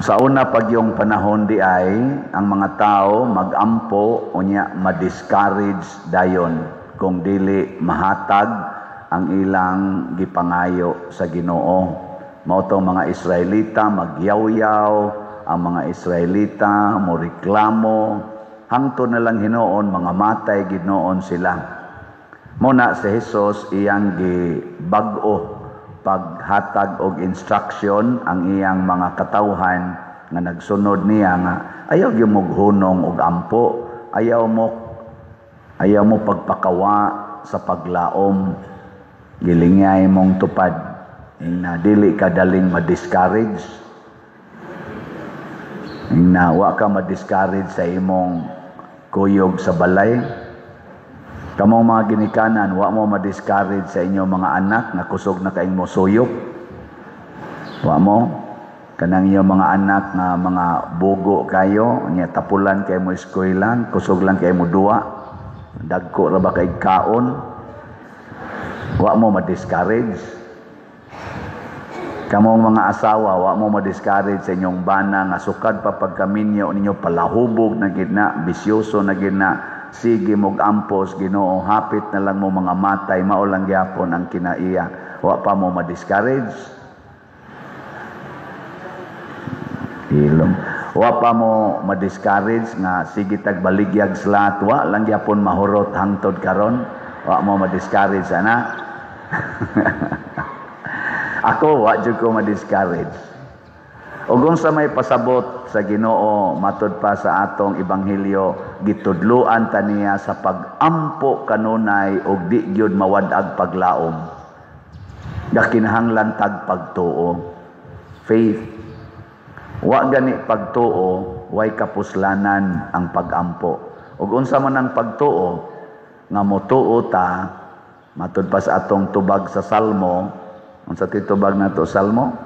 Sa una pag yung panahon di ay ang mga tao magampo unya ma-discourage dayon kung dili mahatag ang ilang gipangayo sa Ginoo. Mao tong mga Israelita magyaw-yaw, ang mga Israelita mo reklamo, hangtod na lang hinuon mga matay ginoon sila. Muna si Jesus iyang gibag-o paghatag og instruction ang iyang mga katawhan nga nagsunod niya nga ayaw gyud mo hunong og ampo, ayaw mo pagpakawa sa paglaom, gilingay mong tupad na dili ka daling ma-discourage, na wa ka ma-discourage sa imong kuyog sa balay. Kamong mga ginikanan, wa mo ma-discourage sa inyong mga anak na kusog na kaing mo suyop. Wa mo. Kanang inyong mga anak na mga bugo kayo, niya tapulan kayo mo eskwelahan, kusog lang kayo mo duwa, dagko ra ba kay kaon. Wa mo ma-discourage. Kamong mga asawa, wa mo ma-discourage sa inyong bana nga sukad pa pagkaminyo ninyo palahubog na gid na, bisyoso na gid na. Sige mog ampos Ginoo, hapit na lang mo mga matay, mao lang gyapon ang kinaiya. Wa pa mo ma-discourage. Ilom. Wa pa mo ma-discourage nga sige tag baligyag slat, wa lang gyapon mahurot hangtod karon. Wa mo ma-discourage ana. Ako wa jud ko ma-discourage. Ug unsa may pasabot sa Ginoo matud pa sa atong ebanghelyo, gitudloan ta niya sa pagampo kanunay ug di gyud mawad-ag paglaom. Dakinahanglan tag pagtuo. Faith. Wa gani pagtuo, way kapuslanan ang pagampo. Ug unsa man ang pagtuo nga motuo ta matud pa sa atong tubag sa Salmo, unsa titubag nato Salmo?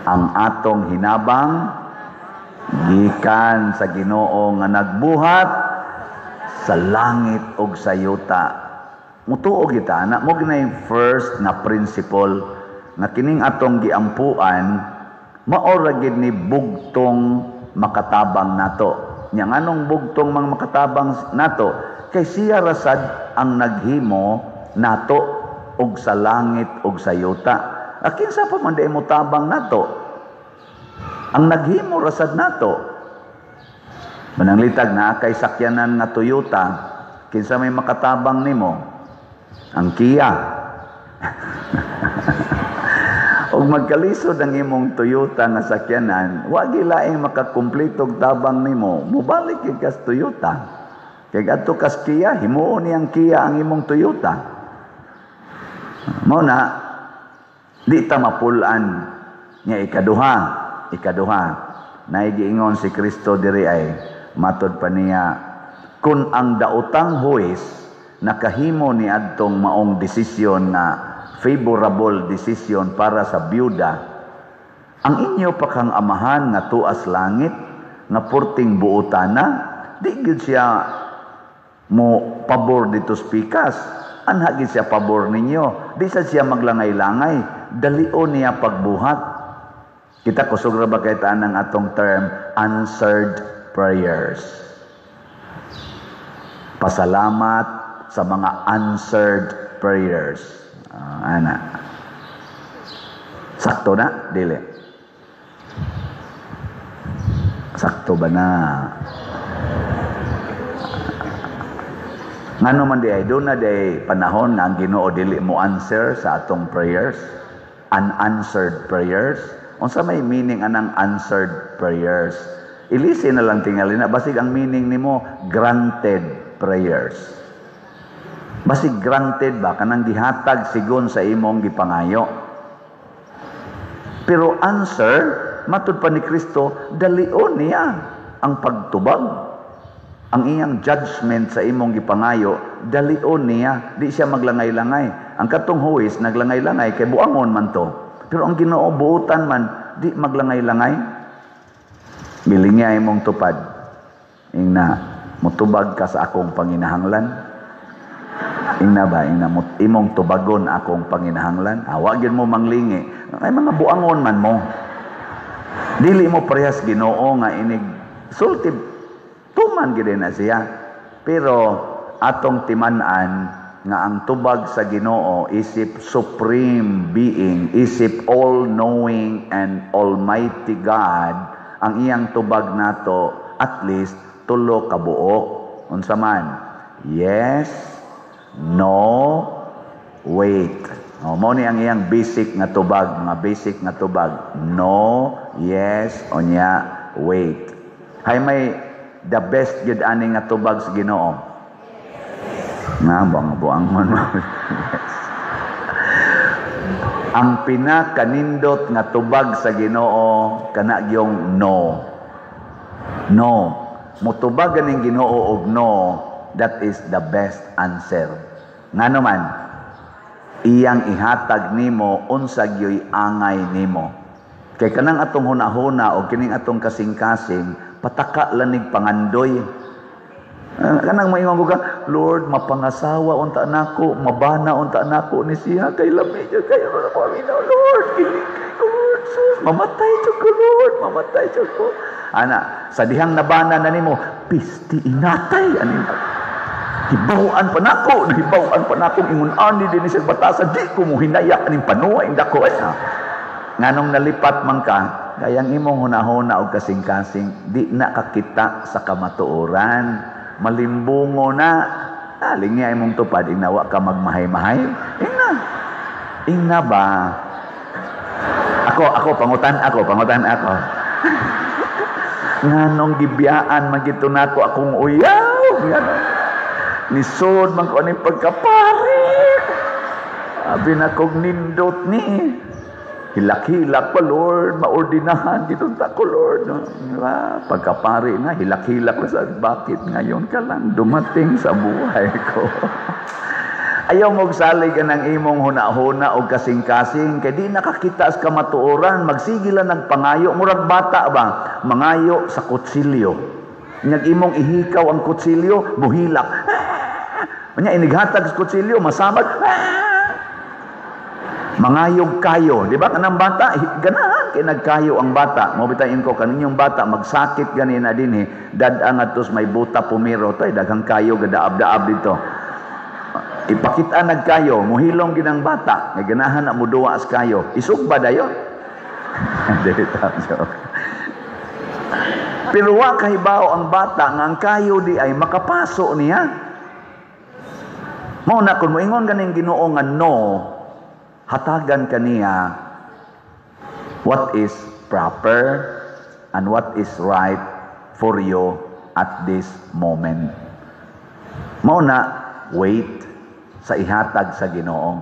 Ang atong hinabang gikan sa Ginoo nga nagbuhat sa langit ug sa yuta. Mutuo kita na mo ginay first na principle nga kining atong giampuan mao ra gid ni bugtong makatabang nato. Nya nganong bugtong mang makatabang nato kay siya rasad ang naghimo nato og sa langit ug sa yuta. Akin sa pa man di mo tabang nato. Ang naghimo rasad nato. Mananglitag na kay sakyanan nga Toyota, kinsa may makatabang nimo? Ang Kia. Og magkalisod ang imong Toyota nga sakyanan, wa gilaing makakumpleto og tabang nimo. Mubalik kay kas Toyota. Kay adto kas Kia, himuon niyang Kia ang imong Toyota. Mao na di ta mapulan nya ikaduha naigiingon si Kristo diri ay matud pa niya kun ang daotang huwes nakahimo ni adtong maong desisyon na favorable decision para sa byuda, ang inyo pa kang amahan nga tuas langit nga purting buotana di gid siya mo pabor dito spikas, anha gid siya pabor ninyo, di siya maglangay-langay, dalion niya pagbuhat. Kita kusog ra ba kay taan ang atong term answered prayers. Pasalamat sa mga answered prayers. Ana. Sakto na dili. Sakto ba na? Ngano man di ay do na day panahon na ang Ginoo dili mo answer sa atong prayers, unanswered prayers. Unsa may meaning anang answered prayers? Ilisin na lang tingali na basig ang meaning nimo granted prayers. Basig granted ba kanang gihatag sigon sa imong gipangayo. Pero answer matud pa ni Kristo dalion niya ang pagtubag. Ang iyang judgment sa imong gipangayo dalion niya, di siya maglangay-langay. Ang katong huwis naglangay-langay kay buangon man to. Pero ang Ginoo buutan man, di maglangay-langay. Bilingya imong tupad. Ingna, mutubag ka sa akong panginahanglan. Ingna ba? Ingna, imong tubagon akong panginahanglan. Wag yun mo manglingi. Ay mga buangon man mo. Dili mo parehas Ginoo nga inig sulti tuman gid na siya. Pero atong timan-an nga ang tubag sa Ginoo isip supreme being, isip all-knowing and almighty God, ang iyang tubag nato at least tulo ka buok. Unsa man? Yes, no, wait. Mao ni ang iyang basic nga tubag, mga basic nga tubag. No, yes, onya, wait. Hay may the best gid ani nga tubag sa Ginoo. Nga buang man. Ang pinakanindot nga tubag sa Ginoo kana gyung no. No. Mutubag ganing Ginoo og no, that is the best answer. Ngano man iyang ihatag nimo unsa gyoy angay nimo. Kay kanang atong hunahuna o kining atong kasing-kasing pataka lanig pangandoy. Kanang maingon ko ka, Lord, mapangasawa unta nako, mabana unta nako ni siya kay lami jud kayo ra ko amin, Lord, kiling kay Lord, sus, mamatay jud ko Lord, mamatay jud ko. Ana, sa dihang nabana na nimo, pisti inatay ani. Hibawan pa nako, hibawan pa nako ingon ani dinhi sa batasan, di ko mo hinaya aning panuwa indako ay. Nganong nalipat man ka, gayang imong hunahuna og kasing-kasing, di na kakita sa kamatuoran, malimbungo na. Aling nga imong tupad, inawa ka magmahay-mahay. Ingna ba? Ako, pangutan ako. Nganong gibiyaan magito nako akong uyaw. Nisod man ko aning pagkapari. Abi na kong nindot ni. Hilak-hilak pa, Lord. Maordinahan dito ko, Lord. Pagkapari na, hilak-hilak na sa bakit ngayon ka lang dumating sa buhay ko. Ayaw mong salig ka ng imong huna-huna o kasing-kasing. Kaya di nakakita sa kamatuoran. Magsigilan ng pangayo. Murag bata ba? Mangayo sa kutsilyo. Nyag imong ihikaw ang kutsilyo, muhilak. Manya inighatag sa kutsilyo, masamad. Mangayog kayo, di ba kanang bata ganahan kay nagkayo ang bata. Mo bitayin ko kaninyong bata magsakit ganina dinhi, dad-ang atos may buta pumiro tay daghang kayo gadaab-daab dito. Ipakita nagkayo, muhilom ginang bata, nga ganahan na muduwa as kayo. Isugba dayon. Pero wa kahibaw ang bata nga ang kayo di ay makapaso niya. Mao na kun moingon ganing Ginoo nga no, hatagan kaniya what is proper and what is right for you at this moment. Mao na wait sa ihatag sa Ginoo.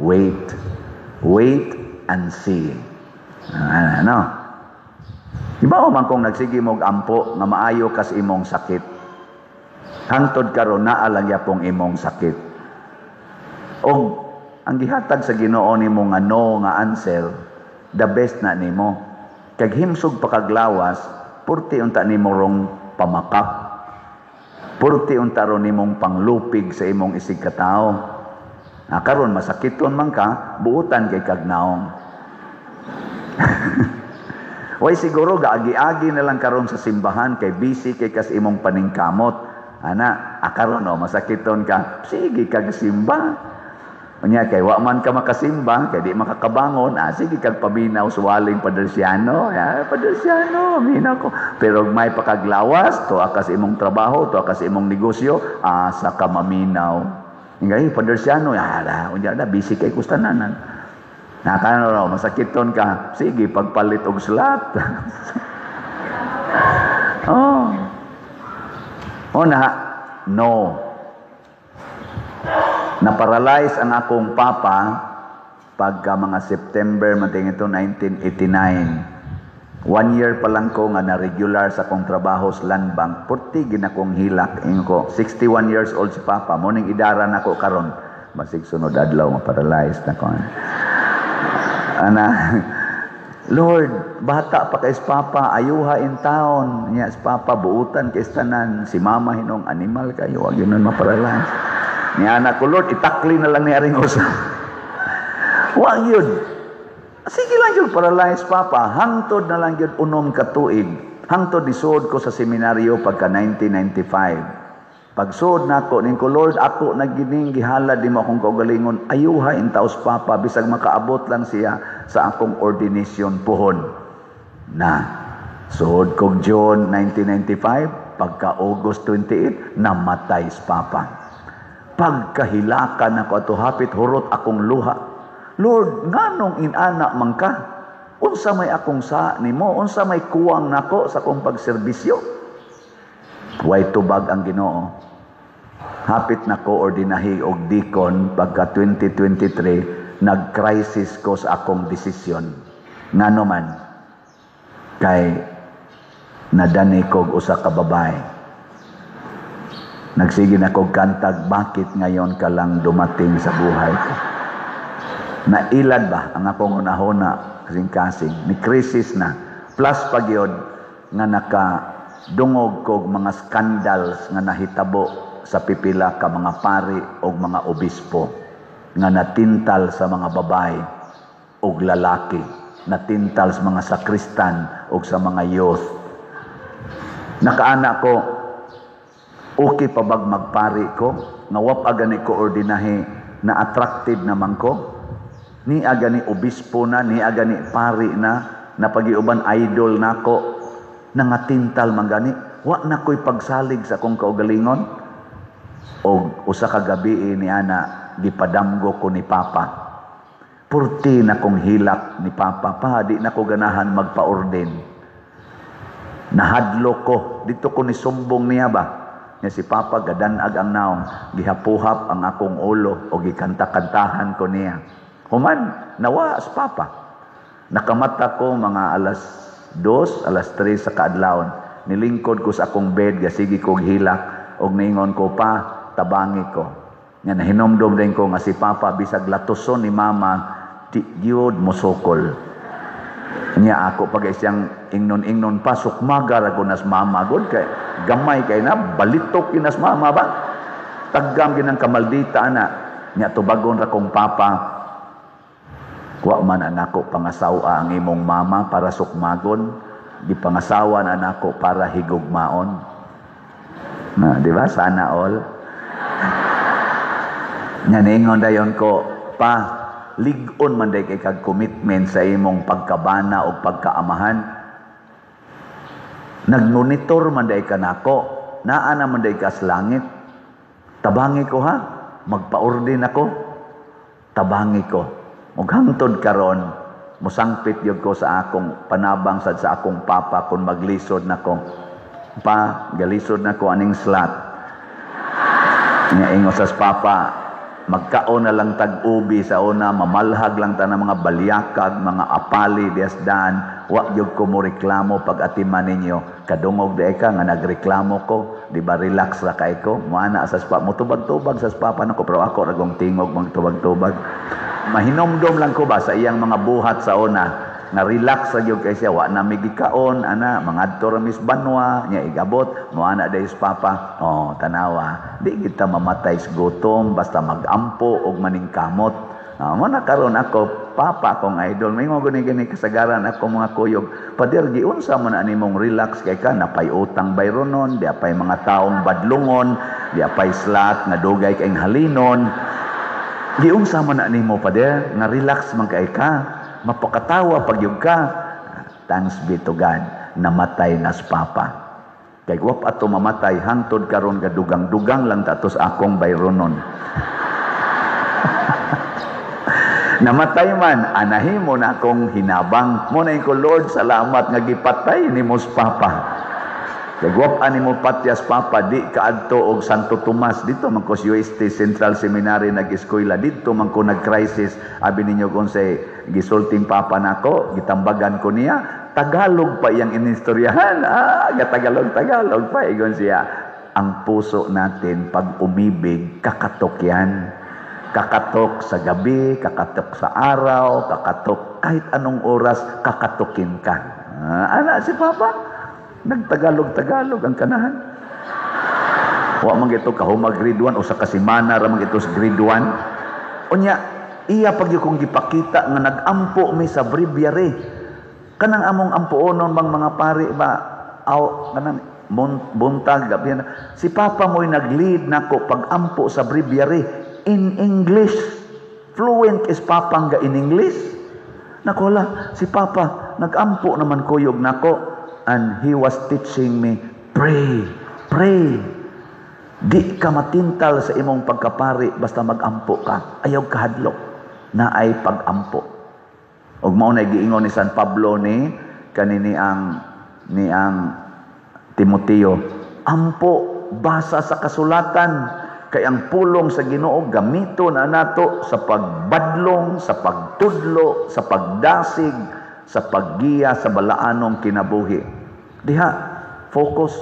Wait and see. Ano? Ibaw man kung nagsige mog ampo nga maayo kas imong sakit. Hangtod karon naa lang yapong imong sakit. Og ang gihatag sa Ginoo nimo nga no nga answer, the best na nimo. Kag himsog pakaglawas, purti unta nimo rong pamakap. Purti unta ron nimong panglupig sa imong isig ka tawo. Karon masakiton man ka, buutan kay kagnaong. Way siguro gaagi-agi na lang karon sa simbahan kay busy kay kas imong paningkamot. Ana, karon masakiton ka, sige kag simba. Unya kay wa man ka makasimba, kay di makakabangon, sige kag paminaw sa waling padersyano. Padersyano, minaw ko. Pero may pakaglawas, to akas imong trabaho, to akas imong negosyo, asa ka maminaw. Ingay padersyano, unya na busy kay kustananan. Nakano masakiton ka, sige pagpalit og slot. No. Naparalyze ang akong papa pagka mga September mating ito 1989. 1 year pa lang ko nga na regular sa akong trabaho sa land bank. Purti ginakong hilak. Ko 61 years old si papa. Muning idara na ko karon. Masig sunod adlaw maparalyze na ko. Lord, bata pa kay papa, ayuha in town. Nya si papa buutan kay tanan, si mama hinong animal kayo, wag yun maparalyze. Ni anak ko, Lord, itakli na lang ni aring usa. Wag yun. Sige lang yun, paralyzed papa. Hangtod na lang yun, unom katuig. Hangtod nisod ko sa seminaryo pagka 1995. Pagsuod na ako, ko, Lord, ako nagining gihala di mo akong kaugalingon. Ayuha in taos papa, bisag makaabot lang siya sa akong ordination puhon. Na, suod kong June 1995, pagka August 28, namatay si papa. Pagkahilakan ako ato, hapit hurot akong luha. Lord, nganong inana man ka? Unsa may akong sa nimo? Unsa may kuwang nako sa akong pagserbisyo? Way tubag ang Ginoo. Hapit na ko ordinahi og deacon pagka 2023, nag-crisis ko sa akong desisyon. Ngano man, kay nadani kog usa ka babae. Nagsige na kog kantag, bakit ngayon ka lang dumating sa buhay ko? Nailad ba ang akong unahona kasing-kasing, ni krisis na, plus pagyod nga nakadungog kog mga scandals nga nahitabo sa pipila ka mga pari o mga obispo nga natintal sa mga babae o lalaki, natintal sa mga sakristan o sa mga youth. Nakaana ko, okay pa bag magpari ko, nga wap agani ko ordinahe na attractive naman ko, ni agani obispo na, ni agani pari na pagiuban idol nako, nangatintal man gani, wa na ko'y pagsalig sa akong kaugalingon. Og usa ka gabi ni ana gipadamgo ko ni papa. Purti na kong hilak ni papa, pa di na ko ganahan magpa-orden. Nahadlo ko, dito ko ni sumbong niya ba, nga si papa gadanag ang naong, gihapuhap ang akong ulo o gikanta-kantahan ko niya. Human, nawa sa papa. Nakamata ko mga alas 2, alas 3 sa kaadlawon. Nilingkod ko sa akong bed, gasigi kong hilak, og ningon ko pa, tabangi ko. Nga nahinomdom din ko nga si papa, bisag latuson ni mama, di yun musukol. Nya ako pag siyang ingnon-ingnon pa, sukmagar ako nas mama. God, kay, gamay kay na, balitok kinas mama ba? Taggam ginang kamaldita na. Nya tubagon ra kong papa, wa man anako pangasawa ang imong mama para sukmagon, di pangasawa na anako para higugmaon. Na, di ba? Sana all. Nyaningon dayon ko, pa, ligon man day kay kag commitment sa imong pagkabana o pagkaamahan. Nagmonitor man day ka nako, naa man day ka sa langit. Tabangi ko ha, magpa-orden ako. Tabangi ko. Ug hangtod karon, musangpit yun ko sa akong panabang sa akong papa kung maglisod na ko. Pa, galisod na ko aning slot. Nga ingos sa papa, magkaon na lang tag-ubi sa una, mamalhag lang ta ng mga balyakag, mga apali, desdan, wa yun ko mo reklamo pag atiman ninyo. Kadungog di ka nga nagreklamo ko, di ba relax ra kay ko, muana sa papa, mutubag-tubag sa papa na ko, pero ako ragong tingog, magtubag-tubag. Mahinomdom lang ko ba sa iyang mga buhat sa una, nga relax ra gyud kay siya, wa na migikaon ana mangadto ra mis banwa nya igabot mo ana dayos papa, oh tanawa di kita mamatay sa gutom basta magampo og maningkamot. Mo na karon ako papa kong idol, may mo gani kasagaran ako mga kuyog, pader giunsa man ani mong relax kay ka napay utang bayronon, di apay mga taong badlungon, di apay slot nga dugay kay halinon. Giunsa man ani mo pader nga relax man kay ka, mapakatawa pag yung ka. Thanks be to God, namatay na si papa. Kay wap ato mamatay, hangtod karon gadugang-dugang lang tatos akong bayronon. Namatay man, anahi mo na akong hinabang. Mo na ko, Lord, salamat nga gipatay ni mo si papa. Kay wap ani mo patyas papa, di kaadto og Santo Tomas, dito man ko sa UST Central Seminary nag-eskwela, dito man ko nag-crisis. Abi ninyo kung say gisulting papa nako, gitambagan ko niya, Tagalog pa iyang inistoryahan. Tagalog pa igon siya. Ang puso natin pag umibig, kakatok yan. Kakatok sa gabi, kakatok sa araw, kakatok kahit anong oras, kakatokin ka. Ana si papa, nagtagalog-tagalog ang kanahan. Wa man gito kahumag grade 1 o sa kasimana ra man gito sa grade 1. Unya, iya pag yung kong gipakita nga nagampo mi sa breviary. Kanang among ampuonon bang mga pari ba, kanang buntag, gabi na. Si Papa mo'y nag-lead nako pag-ampo sa breviary in English. Fluent is Papa nga in English. Nakola, si Papa nag-ampo naman kuyog nako, and he was teaching me, pray, pray. Di ka matintal sa imong pagkapari basta mag-ampo ka. Ayaw kahadlok na ay pag-ampo. Og mao na giingon ni San Pablo ni kanini ang Timoteo, ampo basa sa kasulatan, kay ang pulong sa Ginoo gamiton na nato sa pagbadlong, sa pagtudlo, sa pagdasig, sa paggiya sa balaanong kinabuhi. Diha, focus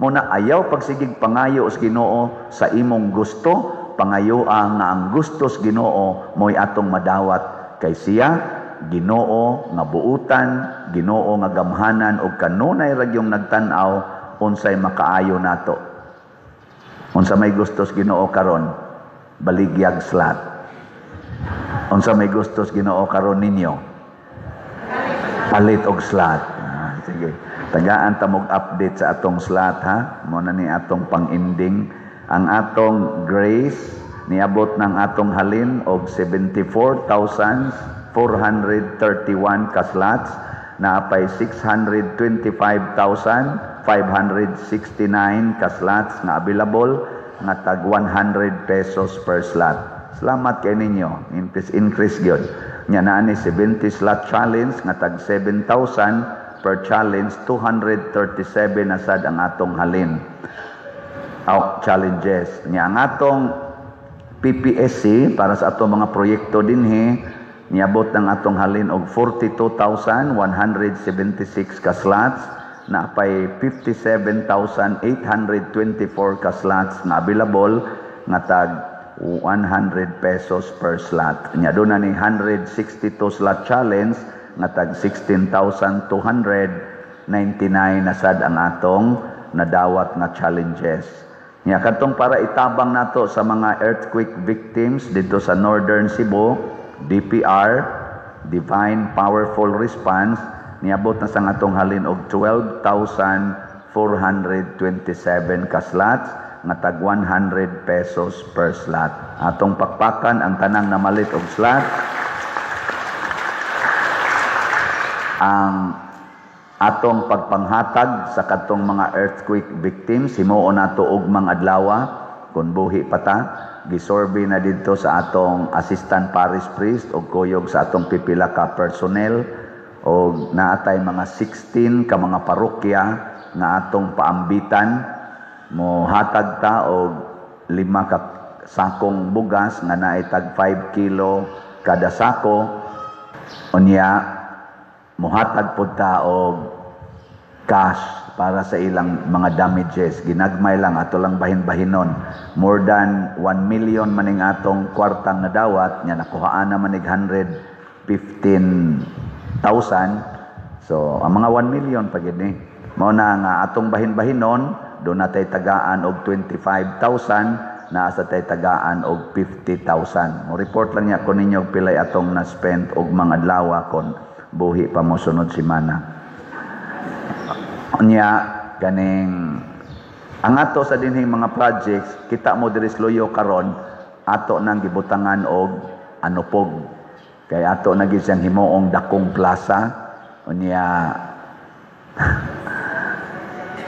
mo na ayaw pagsigig pangayo sa Ginoo sa imong gusto, pangayo nga ang gustos Ginoo mo'y atong madawat kay siya Ginoo nga buutan, Ginoo nga gamhanan ug kanunay ra gyung nagtan-aw unsay makaayo nato. Unsa may gustos Ginoo karon, baligyag slat. Unsa may gustos Ginoo karon ninyo, palit og slat. Sige, tagaan ta mog update sa atong slat ha. Mo na ni atong pang-ending. Ang atong grace niabot ng atong halin og 74,431 ka slots, na apay 625,569 ka slots nga available nga tag 100 pesos per slot. Salamat kay ninyo. Increase gyud. Nya naa ni 70 slot challenge nga tag 7,000 per challenge, 237 na sad ang atong halin. Challenges. Nya ang atong PPSC para sa atong mga proyekto dinhi niabot ng atong halin og 42,176 ka slots, na pay 57,824 ka slots na available nga tag 100 pesos per slot. Nya do na ni 162 slot challenge nga tag 16,299 na sad ang atong nadawat nga challenges. Nya kadtong para itabang nato sa mga earthquake victims dito sa Northern Cebu, DPR, Divine Powerful Response, niabot na sa atong halin og 12,427 ka slots nga tag 100 pesos per slot. Atong pakpakan ang tanang namalit og slot. Ang atong pagpanghatag sa katong mga earthquake victims himuon nato og mga adlaw kun buhi pa ta. Gisurvey na dito sa atong assistant parish priest o kuyog sa atong pipila ka personnel, o naatay mga 16 ka mga parokya nga atong paambitan. Mohatag ta og 5 ka sakong bugas nga naay tag 5 kilo kada sako. Unya mohatag pud ta og cash para sa ilang mga damages. Ginagmay lang, ato lang bahin-bahinon. More than 1 million maning atong kwartang nadawat, nya nakuhaan naman ig 115,000. So, ang mga 1 million pagid ni. Mao na nga atong bahin-bahinon, do natay tagaan og 25,000, naa sa tay tagaan og 50,000. Mo report lang niya ko ninyo pilay atong na-spend og mga adlaw kon buhi pa mo sunod semana. Nya ganing ang ato sa dinhing mga projects kita mo diri sa Loyo karon, ato nang gibutangan og anupog, kay ato na gid siyang himuong dakong plaza. Unya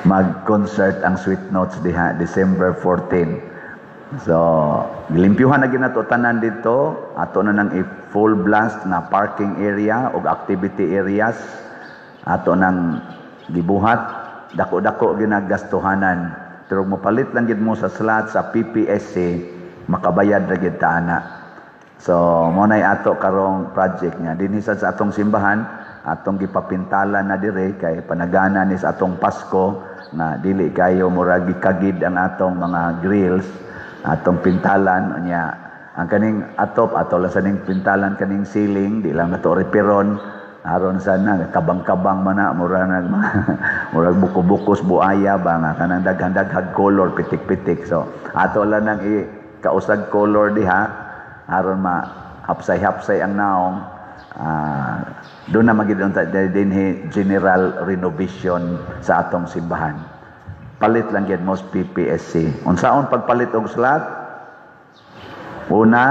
mag-concert ang Sweet Notes diha December 14. So gilimpyuhan na gid nato tanan dito, ato na nang i-full blast na parking area og activity areas, ato nang gibuhat, dako-dako ginagastuhanan. Pero mopalit lang gid mo sa slot sa PPSC, makabayad ra gid ta ana. So mo nay ato karong project niya dinhi sa atong simbahan, atong gipapintalan na dire kay panagana ni sa atong Pasko na dili kayo murag gikagid ang atong mga grills, atong pintalan niya. Ang kaning atop ato la sa ning pintalan kaning ceiling, di lang nato repiron. Aron sana kabang-kabang man na murag murag buko-bukos buaya ba nga kanang daghan-daghag color pitik-pitik. So ato lang nang kausag color diha aron hapsay-hapsay ang naong, doon na magiging dinhi general renovation sa atong simbahan. Palit lang yan most PPSC. Unsaon pagpalit og slot? Una,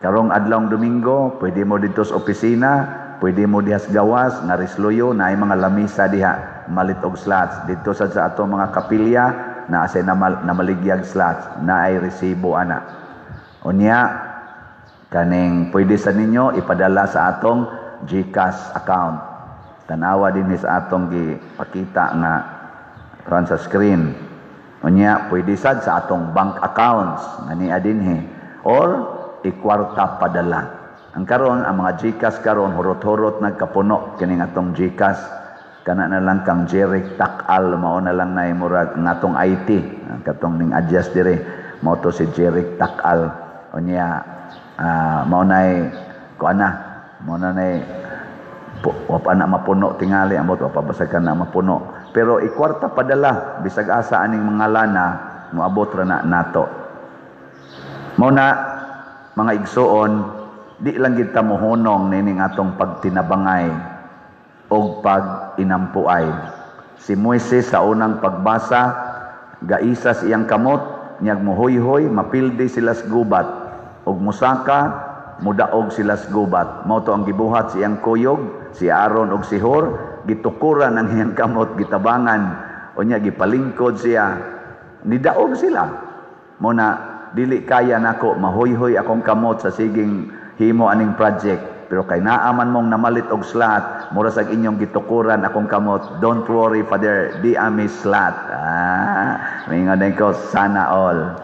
karong adlawng Domingo, pwede mo dito sa opisina, pwede mo dihas gawas, nga risloyo, na ay mga lamisa diha, malit og slots. Dito sa atong mga kapilya, na asay na maligyag slots, na ay resibo ana. Unya, kaning pwede sa ninyo ipadala sa atong GCash account. Tanawa din sa atong gipakita nga ron sa screen. Unya, pwede sad sa atong bank accounts nga niya dinhi or ikwarta padala. Ang karon ang mga GCash karon hurot-hurot nagkapuno kining atong GCash kana na lang kang Jeric Takal mao na lang na murag natong IT katong ning adjust dire mao to si Jeric Takal. Unya mao nay kuana mao na nay wa na mapuno tingali amot wa pa basag na mapuno. Pero ikwarta padala bisag asa aning mga lana moabot ra na nato. Mao na mga igsuon, di lang gid ta mohunong nining atong pagtinabangay o pag-inampuay. Si Moises sa unang pagbasa, gaisa siyang kamot, niyag muhoy-hoy, mapildi sila sa gubat, og musaka, mudaog sila sa gubat. Mao to ang gibuhat siyang kuyog, si Aaron og si Hur, gitukuran ang iyang kamot, gitabangan, o niya gipalingkod siya, nidaog sila. Muna, dili kaya nako mahoy-hoy akong kamot sa siging himo aning project. Pero kay naaman mong namalit og slot, mura sa inyong gitukuran akong kamot, don't worry, Father, di ami slot. Mingon ko, sana all.